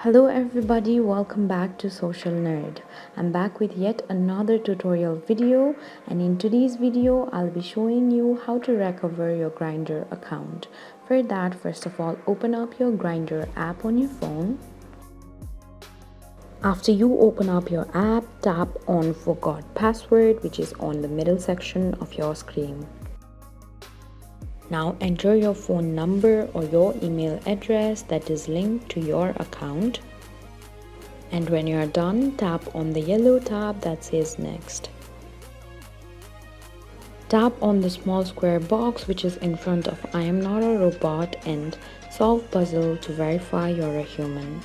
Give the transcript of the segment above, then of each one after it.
Hello everybody, welcome back to Social Nerd. I'm back with yet another tutorial video, and in today's video I'll be showing you how to recover your Grindr account. For that, first of all, open up your Grindr app on your phone. After you open up your app, tap on Forgot Password, which is on the middle section of your screen. Now enter your phone number or your email address that is linked to your account. And when you are done, tap on the yellow tab that says Next. Tap on the small square box which is in front of I am not a robot and solve puzzle to verify you're a human.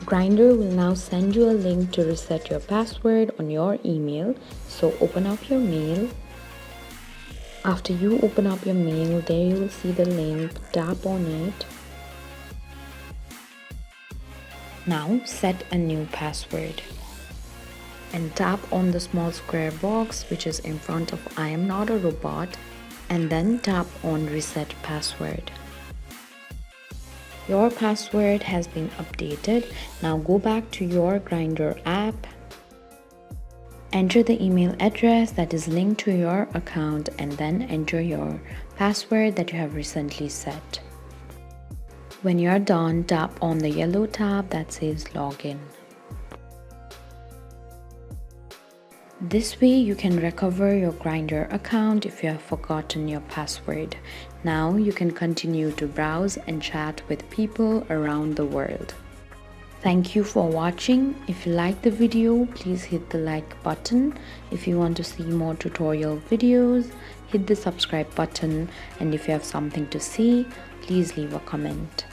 Grindr will now send you a link to reset your password on your email, so open up your mail. After you open up your mail, there you will see the link, tap on it. Now set a new password and tap on the small square box which is in front of I am not a robot, and then tap on reset password. Your password has been updated. Now go back to your Grindr app. Enter the email address that is linked to your account and then enter your password that you have recently set. When you are done, tap on the yellow tab that says Login. This way you can recover your Grindr account if you have forgotten your password. Now you can continue to browse and chat with people around the world. Thank you for watching. If you like the video, please hit the like button. If you want to see more tutorial videos, hit the subscribe button. And if you have something to say, please leave a comment.